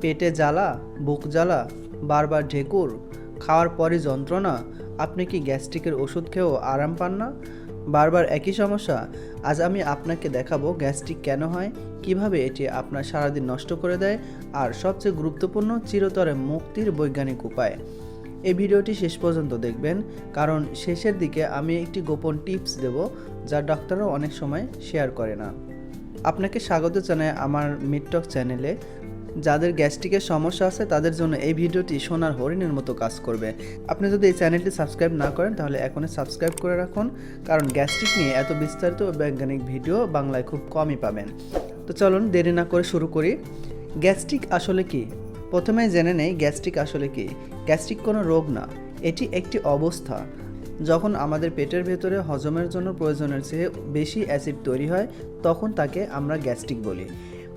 পেটে জ্বালা, বুক জ্বালা, বারবার ঢেকুর, খাওয়ার পরই যন্ত্রণা? আপনি কি গ্যাস্ট্রিকের ওষুধ খেয়েও আরাম পান না? বারবার একই সমস্যা? আজ আমি আপনাকে দেখাবো গ্যাস্ট্রিক কেন হয়, কিভাবে এটি আপনার সারাদিন নষ্ট করে দেয়, আর সবচেয়ে গুরুত্বপূর্ণ চিরতরে মুক্তির বৈজ্ঞানিক উপায়। এই ভিডিওটি শেষ পর্যন্ত দেখবেন, কারণ শেষের দিকে আমি একটি গোপন টিপস দেব যা ডাক্তারও অনেক সময় শেয়ার করে না। আপনাকে স্বাগত জানাই আমার মিডটক চ্যানেলে। যাদের গ্যাস্ট্রিকের সমস্যা আছে তাদের জন্য এই ভিডিওটি সোনার হরিণের মতো কাজ করবে। আপনি যদি এই চ্যানেলটি সাবস্ক্রাইব না করেন তাহলে এখনই সাবস্ক্রাইব করে রাখুন, কারণ গ্যাস্ট্রিক নিয়ে এত বিস্তারিত বৈজ্ঞানিক ভিডিও বাংলায় খুব কমই পাবেন। তো চলুন দেরি না করে শুরু করি। গ্যাস্ট্রিক আসলে কি? প্রথমে জেনে নেই গ্যাস্ট্রিক আসলে কি। গ্যাস্ট্রিক কোনো রোগ না, এটি একটি অবস্থা। যখন আমাদের পেটের ভেতরে হজমের জন্য প্রয়োজনের চেয়ে বেশি অ্যাসিড তৈরি হয় তখন তাকে আমরা গ্যাস্ট্রিক বলি।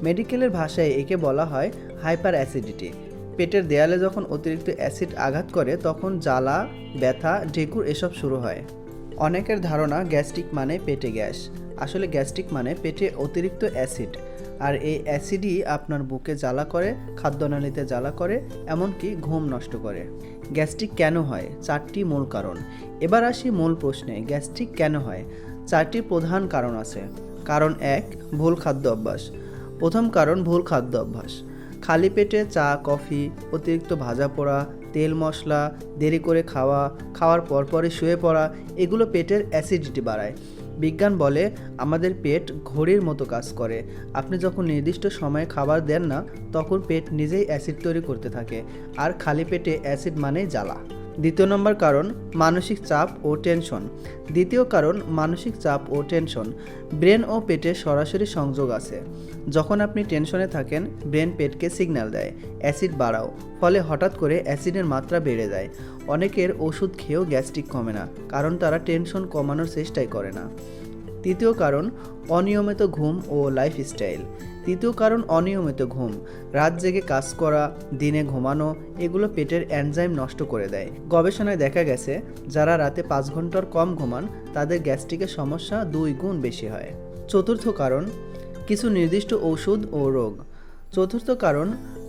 মেডিকেলের ভাষায় একে বলা হয় হাইপার অ্যাসিডিটি। পেটের দেয়ালে যখন অতিরিক্ত অ্যাসিড আঘাত করে তখন জ্বালা, ব্যথা, ঢেকুর এসব শুরু হয়। অনেকের ধারণা গ্যাস্ট্রিক মানে পেটে গ্যাস। আসলে গ্যাস্ট্রিক মানে পেটে অতিরিক্ত অ্যাসিড, আর এই অ্যাসিডই আপনার বুকে জ্বালা করে, খাদ্যনালীতে জ্বালা করে, এমনকি ঘুম নষ্ট করে। গ্যাস্ট্রিক কেন হয়? 4টি মূল কারণ। এবার আসি মূল প্রশ্নে, গ্যাস্ট্রিক কেন হয়? 4টি প্রধান কারণ আছে। কারণ 1, ভুল খাদ্য অভ্যাস। প্রথম কারণ ভুল খাদ্য অভ্যাস। খালি পেটে চা, কফি, অতিরিক্ত ভাজা পোড়া, তেল মশলা, দেরি করে খাওয়া, খাওয়ার পরপরই শুয়ে পড়া, এগুলো পেটের অ্যাসিডিটি বাড়ায়। বিজ্ঞান বলে আমাদের পেট ঘড়ির মতো কাজ করে। আপনি যখন নির্দিষ্ট সময়ে খাবার দেন না তখন পেট নিজেই অ্যাসিড তৈরি করতে থাকে, আর খালি পেটে অ্যাসিড মানেই জ্বালা। দ্বিতীয় নম্বর কারণ মানসিক চাপ ও টেনশন। দ্বিতীয় কারণ মানসিক চাপ ও টেনশন। ব্রেন ও পেটের সরাসরি সংযোগ আছে। যখন আপনি টেনশনে থাকেন ব্রেন পেটকে সিগন্যাল দেয় অ্যাসিড বাড়াও, ফলে হঠাৎ করে অ্যাসিডের মাত্রা বেড়ে যায়। অনেকের ওষুধ খেয়েও গ্যাস্ট্রিক কমে না, কারণ তারা টেনশন কমানোর চেষ্টাই করে না। তৃতীয় কারণ অনিয়মিত ঘুম ও লাইফস্টাইল। তৃতীয় কারণ অনিয়মিত ঘুম। রাত জেগে কাজ করা, দিনে ঘুমানো, এগুলো পেটের এনজাইম নষ্ট করে দেয়। গবেষণায় দেখা গেছে যারা রাতে 5 ঘন্টার কম ঘুমান তাদের গ্যাস্ট্রিকের সমস্যা 2 গুণ বেশি হয়। চতুর্থ কারণ কিছু নির্দিষ্ট ওষুধ ও রোগ। চতুর্থ কারণ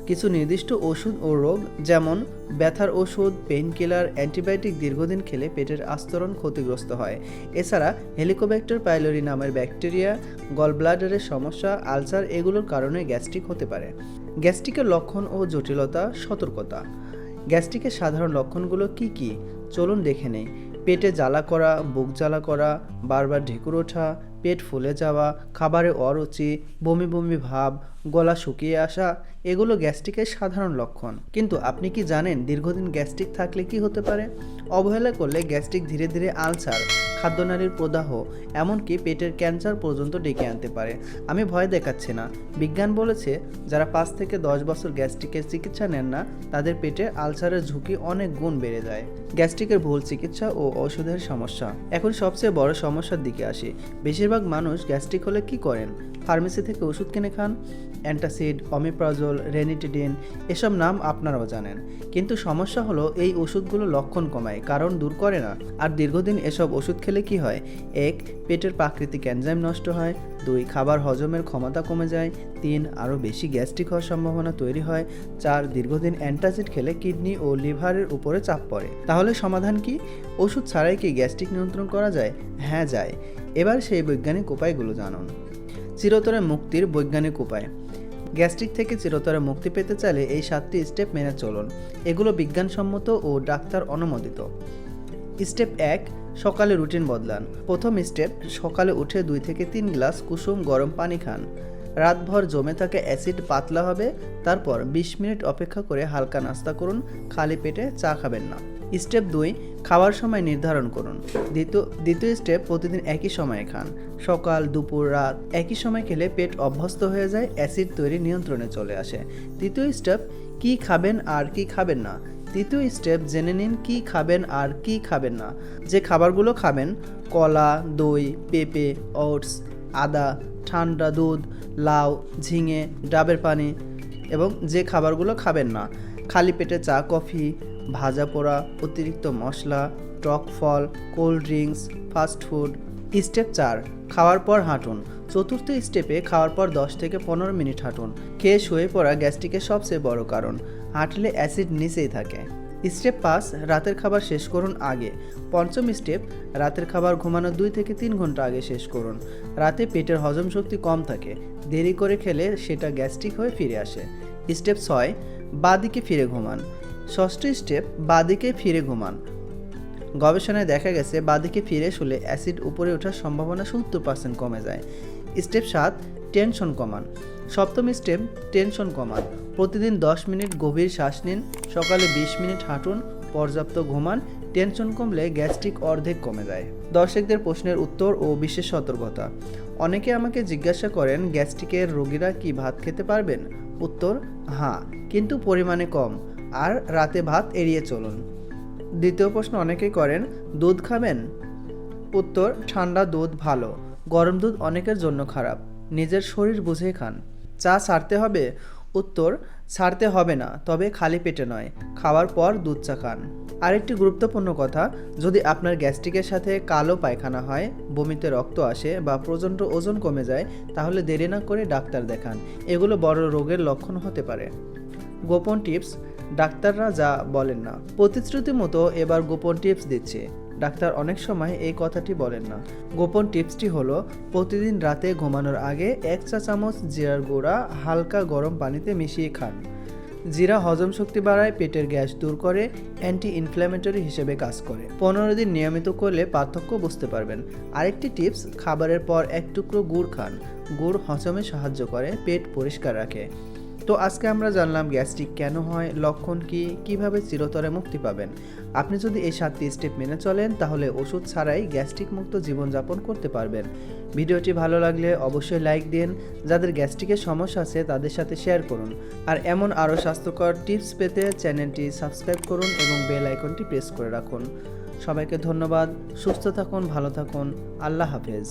কিছু নির্দিষ্ট ওষুধ ও রোগ, যেমন ব্যথার ওষুধ, পেইনকিলার, অ্যান্টিবায়োটিক দীর্ঘদিন খেলে পেটের আস্তরণ ক্ষতিগ্রস্ত হয়। এছাড়া হেলিকোব্যাক্টার পাইলোরি নামের ব্যাকটেরিয়া, গলব্লাডারের সমস্যা, আলসার, এগুলোর কারণে গ্যাস্ট্রিক হতে পারে। গ্যাস্ট্রিকের লক্ষণ ও জটিলতা, সতর্কতা। গ্যাস্ট্রিকের সাধারণ লক্ষণগুলো কি কি চলুন দেখে নেই। পেটে জ্বালা করা, বুক জ্বালা করা, বারবার ঢেকুর ওঠা, পেট ফুলে যাওয়া, খাবারে অরুচি, বমি বমি ভাব, গলা শুকিয়ে আসা, এগুলো গ্যাস্ট্রিকের সাধারণ লক্ষণ। কিন্তু আপনি কি জানেন দীর্ঘদিন গ্যাস্ট্রিক থাকলে কি হতে পারে? অবহেলা করলে গ্যাস্ট্রিক ধীরে ধীরে আলসার, খাদ্যনালীর প্রদাহ, এমনকি পেটের ক্যান্সার পর্যন্ত ডেকে আনতে পারে। আমি ভয় দেখাচ্ছি না, বিজ্ঞান বলেছে যারা 5 থেকে 10 বছর গ্যাস্ট্রিকের চিকিৎসা নেন না তাদের পেটে আলসারের ঝুঁকি অনেক গুণ বেড়ে যায়। গ্যাস্ট্রিকের ভুল চিকিৎসা ও ওষুধের সমস্যা। এখন সবচেয়ে বড় সমস্যার দিকে আসি। বেশিরভাগ মানুষ গ্যাস্ট্রিক হলে কি করেন? ফার্মেসি থেকে ওষুধ কিনে খান। অ্যান্টাসিড, অমিপ্রাজল, রেনিটিডিন, এসব নাম আপনারাও জানেন। কিন্তু সমস্যা হলো এই ওষুধগুলো লক্ষণ কমায়, কারণ দূর করে না। আর দীর্ঘদিন এসব ওষুধ খেলে কি হয়? 1, পেটের প্রাকৃতিক এনজাইম নষ্ট হয়। 2, খাবার হজমের ক্ষমতা কমে যায়। 3, আরও বেশি গ্যাস্ট্রিক হওয়ার সম্ভাবনা তৈরি হয়। 4, দীর্ঘদিন অ্যান্টাসিড খেলে কিডনি ও লিভারের উপরে চাপ পড়ে। তাহলে সমাধান কি? ওষুধ ছাড়াই কি গ্যাস্ট্রিক নিয়ন্ত্রণ করা যায়? হ্যাঁ, যায়। এবার সেই বৈজ্ঞানিক উপায়গুলো জানুন। চিরতরে মুক্তির বৈজ্ঞানিক উপায়। গ্যাস্ট্রিক থেকে চিরতরে মুক্তি পেতে চাইলে এই 7টি স্টেপ মেনে চলুন। এগুলো বিজ্ঞানসম্মত ও ডাক্তার অনুমোদিত। স্টেপ 1, সকালে রুটিন বদলান। প্রথম স্টেপ, সকালে উঠে 2 থেকে 3 গ্লাস কুসুম গরম পানি খান। রাতভর জমে থাকা অ্যাসিড পাতলা হবে। তারপর 20 মিনিট অপেক্ষা করে হালকা নাস্তা করুন। খালি পেটে চা খাবেন না। স্টেপ 2, খাওয়ার সময় নির্ধারণ করুন। দ্বিতীয় স্টেপ, প্রতিদিন একই সময়ে খান। সকাল, দুপুর, রাত একই সময় খেলে পেট অভ্যস্ত হয়ে যায়, অ্যাসিড তৈরি নিয়ন্ত্রণে চলে আসে। তৃতীয় স্টেপ, কি খাবেন আর কি খাবেন না। তৃতীয় স্টেপ, জেনে নিন কি খাবেন আর কি খাবেন না। যে খাবারগুলো খাবেন: কলা, দই, পেঁপে, ওটস, আদা, ঠান্ডা দুধ, লাউ, ঝিঙে, ডাবের পানি। এবং যে খাবারগুলো খাবেন না: খালি পেটে চা, কফি, ভাজা পোড়া, অতিরিক্ত মশলা, টক ফল, cold drinks, fast food. Step 4, খাওয়ার পর হাঁটুন। চতুর্থ স্টেপে খাওয়ার পর 10 থেকে 15 মিনিট হাঁটুন। খেয়ে শুয়ে পড়া গ্যাস্ট্রিকের সবচেয়ে বড় কারণ। হাঁটলে অ্যাসিড নিচেই থাকে। স্টেপ 5, রাতের খাবার শেষ করুন আগে। পঞ্চম স্টেপ, রাতের খাবার ঘুমানোর 2 থেকে 3 ঘন্টা আগে শেষ করুন। রাতে পেটের হজম শক্তি কম থাকে, দেরি করে খেলে সেটা গ্যাস্ট্রিক হয়ে ফিরে আসে। স্টেপ 6, বাঁদিকে ফিরে ঘুমান। ষষ্ঠ স্টেপ, বাঁদিকে ফিরে ঘুমান। গবেষণায় দেখা গেছে বাঁদিকে ফিরে শুলে অ্যাসিড উপরে ওঠার সম্ভাবনা 70% কমে যায়। স্টেপ 7, টেনশন কমান। সপ্তম স্টেপ, টেনশন কমান। প্রতিদিন 10 মিনিট গভীর শ্বাস নিন, সকালে 20 মিনিট হাঁটুন, পর্যাপ্ত ঘুমান। টেনশন কমলে গ্যাস্ট্রিক অর্ধেক কমে যায়। দর্শকদের প্রশ্নের উত্তর ও বিশেষ সতর্কতা। অনেকে আমাকে জিজ্ঞাসা করেন, গ্যাস্ট্রিকের রোগীরা কি ভাত খেতে পারবেন? উত্তর, হ্যাঁ, কিন্তু পরিমাণে কম, আর রাতে ভাত এড়িয়ে চলুন। দ্বিতীয় প্রশ্ন অনেকেই করেন, দুধ খাবেন? উত্তর, ঠান্ডা দুধ ভালো, গরম দুধ অনেকের জন্য খারাপ। নিজের শরীর বুঝে খান। চা ছাড়তে হবে? উত্তর, ছাড়তে হবে না, তবে খালি পেটে নয়, খাওয়ার পর দুধ চা খান। আরেকটি গুরুত্বপূর্ণ কথা, যদি আপনার গ্যাস্ট্রিকের সাথে কালো পায়খানা হয়, বমিতে রক্ত আসে বা প্রচণ্ড ওজন কমে যায়, তাহলে দেরি না করে ডাক্তার দেখান। এগুলো বড় রোগের লক্ষণ হতে পারে। গোপন টিপস, ডাক্তাররা যা বলেন না। প্রতিশ্রুতি মতো এবার গোপন টিপস দিচ্ছে। ডাক্তার অনেক সময় এই কথাটি বলেন না। গোপন টিপসটি হলো, প্রতিদিন রাতে ঘুমানোর আগে 1 চা চামচ জিরার গুঁড়া হালকা গরম পানিতে মিশিয়ে খান। জিরা হজম শক্তি বাড়ায়, পেটের গ্যাস দূর করে, অ্যান্টি ইনফ্ল্যামেটরি হিসেবে কাজ করে। 15 দিন নিয়মিত করলে পার্থক্য বুঝতে পারবেন। আরেকটি টিপস, খাবারের পর 1 টুকরো গুড় খান। গুড় হজমে সাহায্য করে, পেট পরিষ্কার রাখে। তো আজকে আমরা জানলাম গ্যাস্ট্রিক কেন হয়, লক্ষণ কী, কীভাবে চিরতরে মুক্তি পাবেন। আপনি যদি এই 7টি স্টেপ মেনে চলেন, তাহলে ওষুধ ছাড়াই গ্যাস্ট্রিক মুক্ত জীবনযাপন করতে পারবেন। ভিডিওটি ভালো লাগলে অবশ্যই লাইক দিন। যাদের গ্যাস্ট্রিকের সমস্যা আছে তাদের সাথে শেয়ার করুন। আর এমন আরও স্বাস্থ্যকর টিপস পেতে চ্যানেলটি সাবস্ক্রাইব করুন এবং বেল আইকনটি প্রেস করে রাখুন। সবাইকে ধন্যবাদ। সুস্থ থাকুন, ভালো থাকুন। আল্লাহ হাফেজ।